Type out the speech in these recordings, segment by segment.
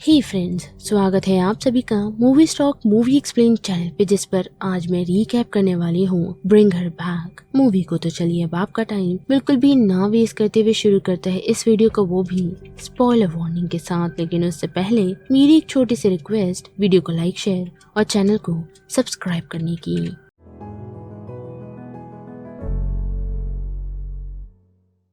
हे friends, स्वागत है आप सभी का movie stock movie explain channel पे, जिस पर आज मैं रीकैप करने वाली हूँ ब्रिंग हर बैक मूवी को। तो चलिए अब आपका टाइम बिल्कुल भी ना वेस्ट करते हुए शुरू करते हैं इस वीडियो को, वो भी स्पॉइलर वार्निंग के साथ। लेकिन उससे पहले मेरी एक छोटी सी रिक्वेस्ट, वीडियो को लाइक, शेयर और चैनल को सब्सक्राइब करने की।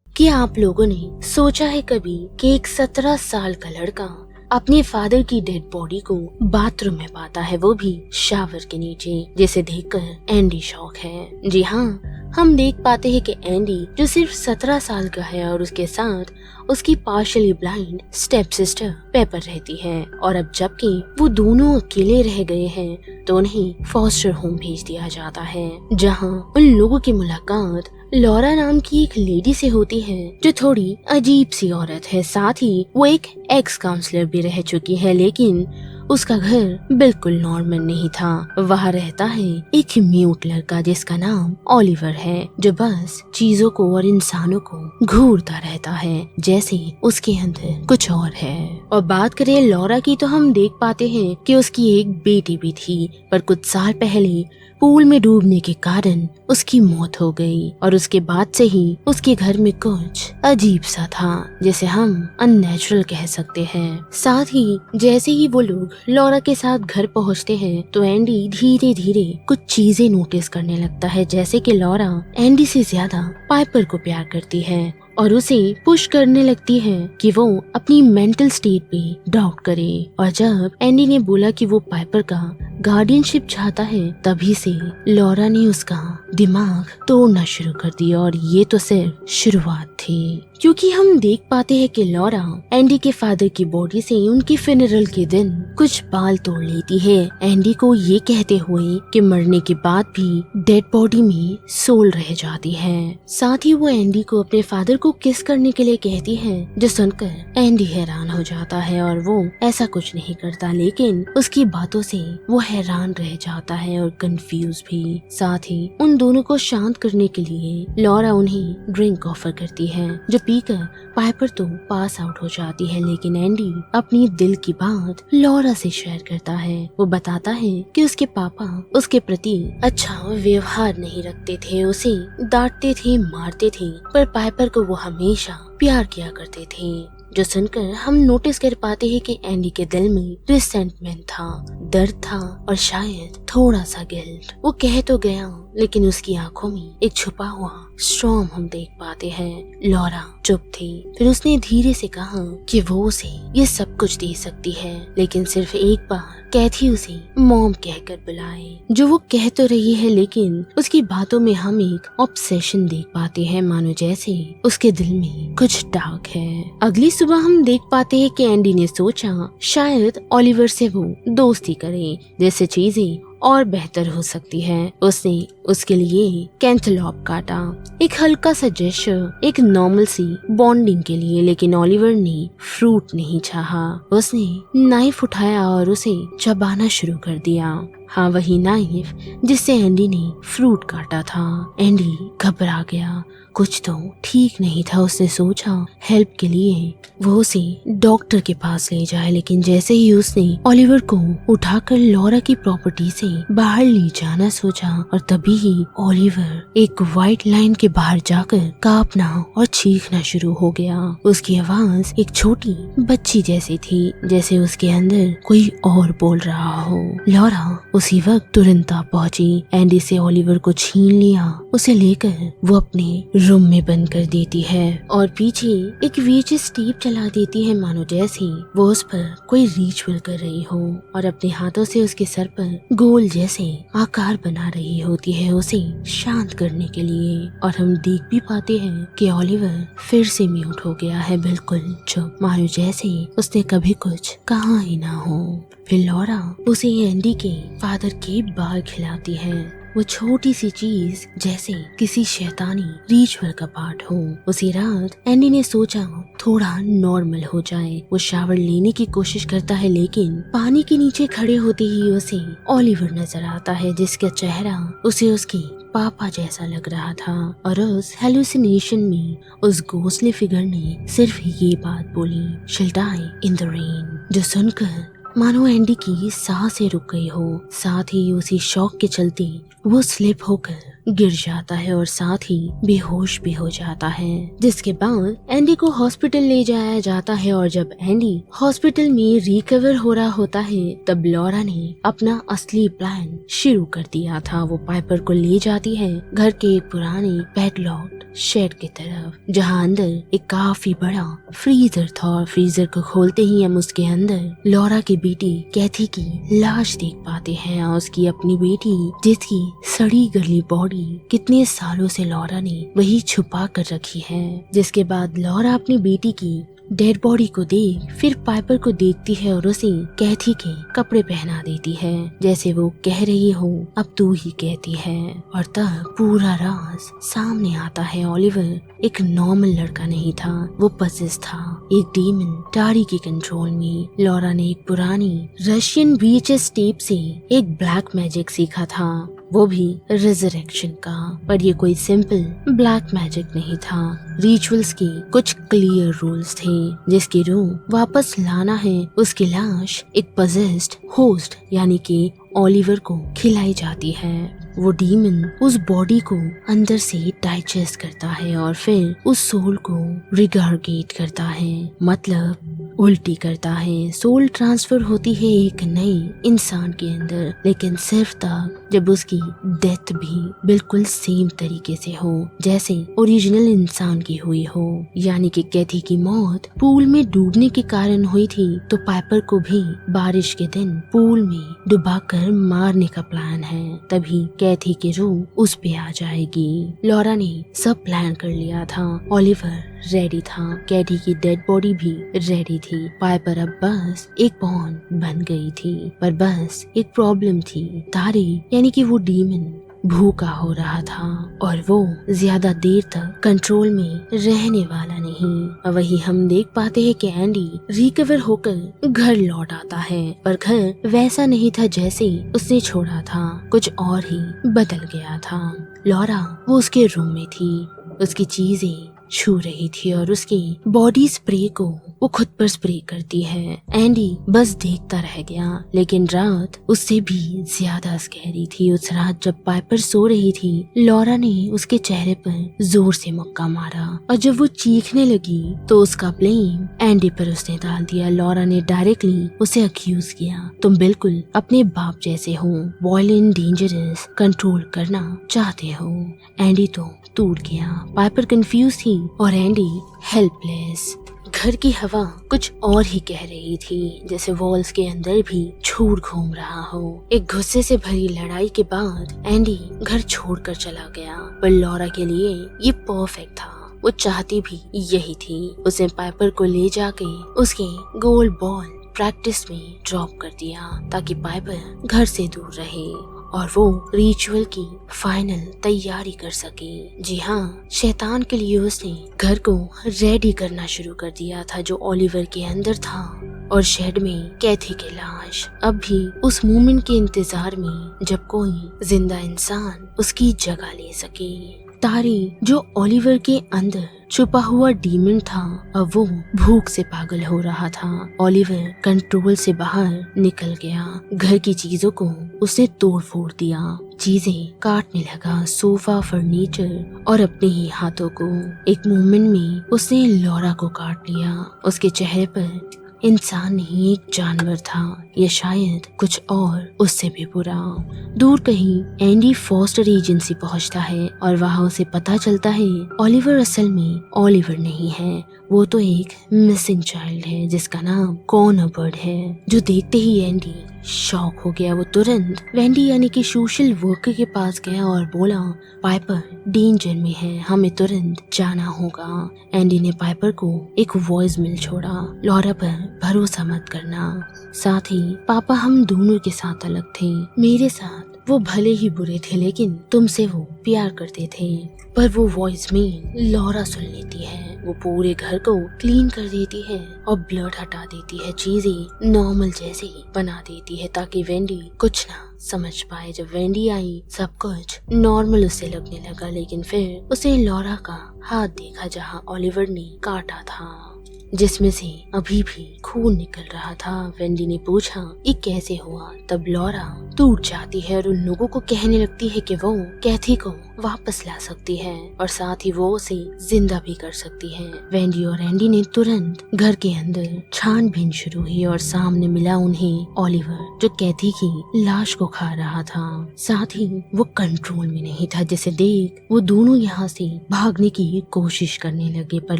क्या आप लोगों ने सोचा है कभी कि एक 17 साल का लड़का अपने फादर की डेड बॉडी को बाथरूम में पाता है, वो भी शावर के नीचे, जिसे देखकर एंडी शॉक है। जी हाँ, हम देख पाते हैं कि एंडी जो सिर्फ 17 साल का है और उसके साथ उसकी partially blind step sister paper रहती है, और अब जबकि वो दोनों अकेले रह गए हैं तो उन्हें फॉस्टर होम भेज दिया जाता है, जहाँ उन लोगों की मुलाकात लॉरा नाम की एक लेडी से होती है जो थोड़ी अजीब सी औरत है। साथ ही वो एक एक्स काउंसलर भी रह चुकी है, लेकिन उसका घर बिल्कुल नॉर्मल नहीं था। वहाँ रहता है एक म्यूट लड़का जिसका नाम ओलिवर है, जो बस चीजों को और इंसानों को घूरता रहता है जैसे उसके अंदर कुछ और है। और बात करें लॉरा की, तो हम देख पाते हैं कि उसकी एक बेटी भी थी, पर कुछ साल पहले पूल में डूबने के कारण उसकी मौत हो गई, और उसके बाद से ही उसके घर में कुछ अजीब सा था, जिसे हम अननेचुरल कह सकते हैं। साथ ही जैसे ही वो लोग लॉरा के साथ घर पहुंचते हैं तो एंडी धीरे धीरे कुछ चीजें नोटिस करने लगता है, जैसे कि लॉरा एंडी से ज्यादा पाइपर को प्यार करती है और उसे पुश करने लगती है कि वो अपनी मेंटल स्टेट पे डाउट करे। और जब एंडी ने बोला कि वो पाइपर का गार्डियनशिप चाहता है, तभी से लॉरा ने उसका दिमाग तोड़ना शुरू कर दिया, और ये तो सिर्फ शुरुआत थी, क्योंकि हम देख पाते हैं कि लॉरा एंडी के फादर की बॉडी से उनकी फ्यूनरल के दिन कुछ बाल तोड़ लेती है, एंडी को ये कहते हुए कि मरने के बाद भी डेड बॉडी में सोल रह जाती है। साथ ही वो एंडी को अपने फादर को किस करने के लिए कहती है, जो सुनकर एंडी हैरान हो जाता है और वो ऐसा कुछ नहीं करता, लेकिन उसकी बातों से वो हैरान रह जाता है और कंफ्यूज भी। साथ ही उन दोनों को शांत करने के लिए लॉरा उन्हें ड्रिंक ऑफर करती है, जो पीकर पाइपर तो पास आउट हो जाती है, लेकिन एंडी अपनी दिल की बात लॉरा से शेयर करता है। वो बताता है कि उसके पापा उसके प्रति अच्छा व्यवहार नहीं रखते थे, उसे डांटते थे, मारते थे, पर पाइपर को वो हमेशा प्यार किया करते थे। जो सुनकर हम नोटिस कर पाते हैं कि एंडी के दिल में रिसेंटमेंट था, दर्द था और शायद थोड़ा सा गिल्ट। वो कह तो गया, लेकिन उसकी आंखों में एक छुपा हुआ स्टॉर्म हम देख पाते हैं। लॉरा चुप थी, फिर उसने धीरे से कहा कि वो उसे ये सब कुछ दे सकती है, लेकिन सिर्फ एक बार कैथी उसे मॉम कहकर बुलाए। जो वो कह तो रही है, लेकिन उसकी बातों में हम एक ऑब्सेशन देख पाते हैं, मानो जैसे उसके दिल में कुछ डार्क है। अगली सुबह हम देख पाते हैं कि एंडी ने सोचा शायद ओलिवर से वो दोस्ती करे, जैसे चीजें और बेहतर हो सकती है। उसने उसके लिए कैंटलॉप काटा, एक हल्का सा जेस्चर, एक नॉर्मल सी बॉन्डिंग के लिए, लेकिन ओलिवर ने फ्रूट नहीं चाहा। उसने नाइफ उठाया और उसे चबाना शुरू कर दिया। हाँ, वही नाइफ जिससे एंडी ने फ्रूट काटा था। एंडी घबरा गया, कुछ तो ठीक नहीं था। उसने सोचा हेल्प के लिए वो उसे डॉक्टर के पास ले जाए, लेकिन जैसे ही उसने ओलिवर को उठाकर लॉरा की प्रॉपर्टी से बाहर ले जाना सोचा, और तभी ही ओलिवर एक व्हाइट लाइन के बाहर जाकर कांपना और चीखना शुरू हो गया। उसकी आवाज एक छोटी बच्ची जैसी थी, जैसे उसके अंदर कोई और बोल रहा हो। लॉरा उसी वक्त तुरंत आ पहुंची, एंडी से ओलिवर को छीन लिया, उसे लेकर वो अपने रूम में बंद कर देती है और पीछे एक VHS टेप चला देती है, मानो जैसे वो उस पर कोई रिचुअल कर रही हो, और अपने हाथों से उसके सर पर गोल जैसे आकार बना रही होती है उसे शांत करने के लिए। और हम देख भी पाते हैं कि ओलिवर फिर से म्यूट हो गया है, बिल्कुल चुप, मानो जैसे उसने कभी कुछ कहा ही ना हो। फिर लॉरा उसे एंडी के फादर के बाल खिलाती है, वो छोटी सी चीज जैसे किसी शैतानी रिचुअल का पार्ट हो। उसी रात एंडी ने सोचा थोड़ा नॉर्मल हो जाए। वो शावर लेने की कोशिश करता है, लेकिन पानी के नीचे खड़े होते ही उसे ओलिवर नजर आता है, जिसका चेहरा उसे उसकी पापा जैसा लग रहा था और उस हेलुसिनेशन में उस घोस्टली फिगर ने सिर्फ ये बात बोली, "She'll die in the rain", जो सुनकर मानो एंडी की सांसें रुक गई हो। साथ ही उसी शौक के चलते वो स्लिप होकर गिर जाता है और साथ ही बेहोश भी हो जाता है, जिसके बाद एंडी को हॉस्पिटल ले जाया जाता है। और जब एंडी हॉस्पिटल में रिकवर हो रहा होता है तब लॉरा ने अपना असली प्लान शुरू कर दिया था। वो पाइपर को ले जाती है घर के एक पुराने पैडलॉक्ड शेड की तरफ, जहाँ अंदर एक काफी बड़ा फ्रीजर था और फ्रीजर को खोलते ही हम उसके अंदर लॉरा की बेटी कैथी की लाश देख पाते हैं और उसकी अपनी बेटी जिसकी सड़ी गली बॉडी कितने सालों से लॉरा ने वही छुपा कर रखी है। जिसके बाद लॉरा अपनी बेटी की डेड बॉडी को देख फिर पाइपर को देखती है और उसे कैथी के कपड़े पहना देती है, जैसे वो कह रही हो अब तू ही कहती है। और तब पूरा राज सामने आता है। ओलिवर एक नॉर्मल लड़का नहीं था, वो पजेस था एक डीमन टारी के कंट्रोल में। लॉरा ने एक पुरानी रशियन VHS टेप से एक ब्लैक मैजिक सीखा था, वो भी रिजरेक्शन का। पर ये कोई सिंपल ब्लैक मैजिक नहीं था, रिचुअल्स के कुछ क्लियर रूल्स थे। जिसकी रूह वापस लाना है उसकी लाश एक पजेस्ड होस्ट यानी कि ओलिवर को खिलाई जाती है। वो डीमन उस बॉडी को अंदर से डाइजेस्ट करता है और फिर उस सोल को रिगार्गेट करता है, मतलब उल्टी करता है। सोल ट्रांसफर होती है एक नए इंसान के अंदर, लेकिन सिर्फ तब जब उसकी डेथ भी बिल्कुल सेम तरीके से हो जैसे ओरिजिनल इंसान की हुई हो। यानी कि कैथी की मौत पूल में डूबने के कारण हुई थी, तो पाइपर को भी बारिश के दिन पूल में डुबाकर मारने का प्लान है। तभी कैथी की रूह उस पे आ जाएगी। लॉरा ने सब प्लान कर लिया था, ओलिवर रेडी था, कैथी की डेड बॉडी भी रेडी थी। पाइपर अब बस एक पॉन बन गई थी। पर बस एक प्रॉब्लम थी, तारी यानी कि वो डीमन भूखा हो रहा था और वो ज्यादा देर तक कंट्रोल में रहने वाला नहीं। वही हम देख पाते हैं कि एंडी रिकवर होकर घर लौट आता है, पर घर वैसा नहीं था जैसे उसने छोड़ा था, कुछ और ही बदल गया था। लॉरा वो उसके रूम में थी, उसकी चीजें छू रही थी और उसकी बॉडी स्प्रे को वो खुद पर स्प्रे करती है। एंडी बस देखता रह गया, लेकिन रात उससे भी ज्यादा स्कैरी थी। उस रात जब पाइपर सो रही थी, लॉरा ने उसके चेहरे पर जोर से मुक्का मारा और जब वो चीखने लगी तो उसका ब्लेम एंडी पर उसने डाल दिया। लॉरा ने डायरेक्टली उसे अक्यूज किया, तुम बिल्कुल अपने बाप जैसे हो, वायलेंट, डेंजरस, कंट्रोल करना चाहते हो। एंडी तो टूट गया। पाइपर कंफ्यूज थी और एंडी हेल्पलेस। घर की हवा कुछ और ही कह रही थी, जैसे वॉल्स के अंदर भी झूठ घूम रहा हो। एक गुस्से से भरी लड़ाई के बाद एंडी घर छोड़कर चला गया, पर लॉरा के लिए ये परफेक्ट था। वो चाहती भी यही थी। उसने पाइपर को ले जाके उसके गोल बॉल प्रैक्टिस में ड्रॉप कर दिया ताकि पाइपर घर से दूर रहे और वो रिचुअल की फाइनल तैयारी कर सके। जी हाँ, शैतान के लिए उसने घर को रेडी करना शुरू कर दिया था जो ओलिवर के अंदर था, और शेड में कैथी की लाश अब भी उस मोमेंट के इंतजार में जब कोई जिंदा इंसान उसकी जगह ले सके। तारी जो ओलिवर के अंदर छुपा हुआ डीमन था, अब वो भूख से पागल हो रहा था। ओलिवर कंट्रोल से बाहर निकल गया। घर की चीजों को उसने तोड़ फोड़ दिया, चीजें काटने लगा, सोफा, फर्नीचर और अपने ही हाथों को। एक मोमेंट में उसने लॉरा को काट लिया। उसके चेहरे पर इंसान नहीं एक जानवर था, या शायद कुछ और उससे भी बुरा। दूर कहीं एंडी फॉस्टर एजेंसी पहुंचता है और वहां उसे पता चलता है ओलिवर असल में ओलिवर नहीं है, वो तो एक मिसिंग चाइल्ड है जिसका नाम कॉर्नर बर्ड है। जो देखते ही एंडी शॉक हो गया। वो तुरंत वेंडी यानी कि सोशल वर्कर के पास गया और बोला, पाइपर डेंजर में है, हमें तुरंत जाना होगा। एंडी ने पाइपर को एक वॉइस मेल छोड़ा, लॉरा पर भरोसा मत करना, साथ ही पापा हम दोनों के साथ अलग थे, मेरे साथ वो भले ही बुरे थे लेकिन तुमसे वो प्यार करते थे। पर वो वॉइस मेल लॉरा सुन लेती है। वो पूरे घर को क्लीन कर देती है और ब्लड हटा देती है, चीजें नॉर्मल जैसे ही बना देती है ताकि वेंडी कुछ ना समझ पाए। जब वेंडी आई सब कुछ नॉर्मल उसे लगने लगा, लेकिन फिर उसे लॉरा का हाथ देखा जहाँ ओलिवर ने काटा था, जिसमें से अभी भी खून निकल रहा था। वेंडी ने पूछा ये कैसे हुआ? तब लॉरा टूट जाती है और उन लोगों को कहने लगती है कि वो कैथी को वापस ला सकती है और साथ ही वो उसे जिंदा भी कर सकती है। वेंडी और एंडी ने तुरंत घर के अंदर छानबीन शुरू हुई और सामने मिला उन्हें ओलिवर, जो कैथी की लाश को खा रहा था। साथ ही वो कंट्रोल में नहीं था, जिसे देख वो दोनों यहाँ से भागने की कोशिश करने लगे, पर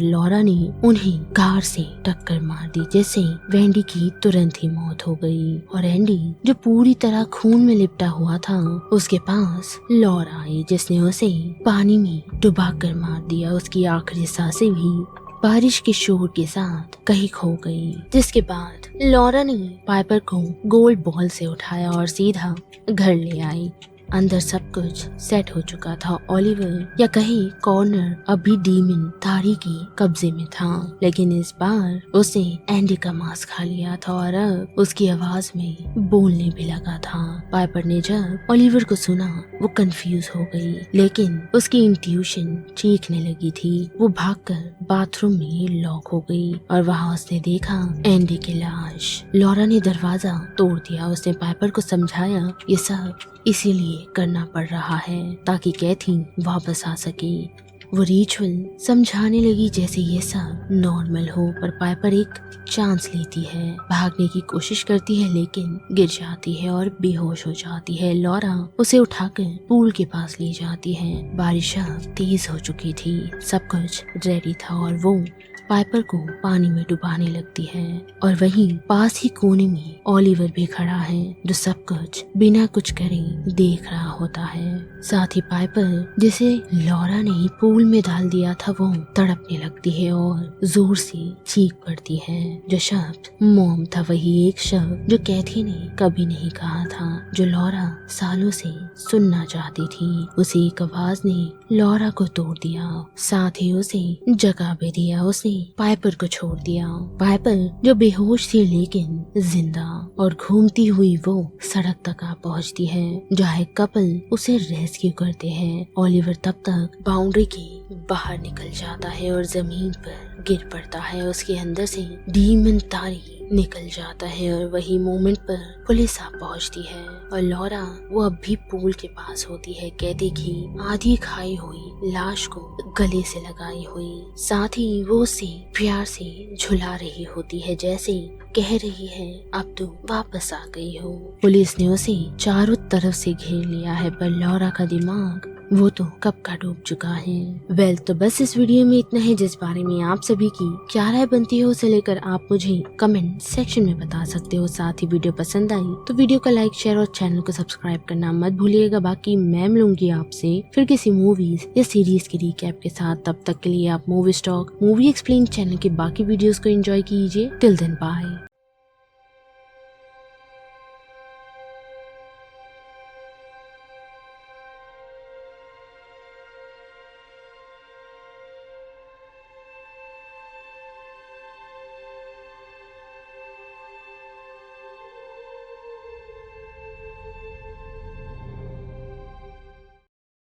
लॉरा ने उन्हें कार से टक्कर मार दी, जिससे वेंडी की तुरंत ही मौत हो गई। और एंडी जो पूरी तरह खून में लिपटा हुआ था, उसके पास लॉरा आई जिसने उसे पानी में डुबा कर मार दिया। उसकी आखिरी सांसें भी बारिश के शोर के साथ कहीं खो गई। जिसके बाद लॉरा ने पाइपर को गोल्ड बॉल से उठाया और सीधा घर ले आई। अंदर सब कुछ सेट हो चुका था। ओलिवर या कहीं कॉर्नर अभी डीमन तारी के कब्जे में था, लेकिन इस बार उसने एंडी का मांस खा लिया था और अब उसकी आवाज में बोलने भी लगा था। पाइपर ने जब ओलिवर को सुना वो कंफ्यूज हो गई, लेकिन उसकी इंट्यूशन चीखने लगी थी। वो भागकर बाथरूम में लॉक हो गई और वहाँ उसने देखा एंडी की लाश। लॉरा ने दरवाजा तोड़ दिया। उसने पाइपर को समझाया ये सब इसीलिए करना पड़ रहा है ताकि कैथी वापस आ सके। वो रिचुअल समझाने लगी जैसे ये सब नॉर्मल हो, पर पाइपर एक चांस लेती है, भागने की कोशिश करती है लेकिन गिर जाती है और बेहोश हो जाती है। लॉरा उसे उठाकर पूल के पास ले जाती है। बारिश अब तेज हो चुकी थी, सब कुछ रेडी था और वो पाइपर को पानी में डुबाने लगती है। और वहीं पास ही कोने में ओलिवर भी खड़ा है, जो सब कुछ बिना कुछ करे देख रहा होता है। साथ ही पाइपर जिसे लॉरा ने पूल में डाल दिया था वो तड़पने लगती है और जोर से चीख पड़ती है। जो शब्द मॉम था वही एक शब्द जो कैथी ने कभी नहीं कहा था, जो लॉरा सालों से सुनना चाहती थी। उसी एक आवाज ने लॉरा को तोड़ दिया, साथ ही उसे जगा भी दिया। उसने पाइपर को छोड़ दिया। पाइपर जो बेहोश थी लेकिन जिंदा, और घूमती हुई वो सड़क तक आ पहुंचती है जहाँ एक कपल उसे रेस्क्यू करते हैं। ओलिवर तब तक बाउंड्री के बाहर निकल जाता है और जमीन पर गिर पड़ता है। उसके अंदर से डीमन तारी निकल जाता है और वही मोमेंट पर पुलिस आ पहुंचती है और लॉरा वो अब भी पूल के पास होती है, कैदी की आधी खाई हुई लाश को गले से लगाई हुई। साथ ही वो उसे प्यार से झुला रही होती है, जैसे कह रही है अब तुम वापस आ गई हो। पुलिस ने उसे चारों तरफ से घेर लिया है, पर लॉरा का दिमाग वो तो कब का डूब चुका है। तो बस इस वीडियो में इतना है। जिस बारे में आप सभी की क्या राय बनती है उसे लेकर आप मुझे कमेंट सेक्शन में बता सकते हो। साथ ही वीडियो पसंद आई तो वीडियो को लाइक, शेयर और चैनल को सब्सक्राइब करना मत भूलिएगा। बाकी मैं मिलूंगी आपसे फिर किसी मूवीज या सीरीज की रिकैप के साथ। तब तक के लिए आप movie stock movie explain channel के बाकी वीडियोस को एंजॉय कीजिए। Till then bye.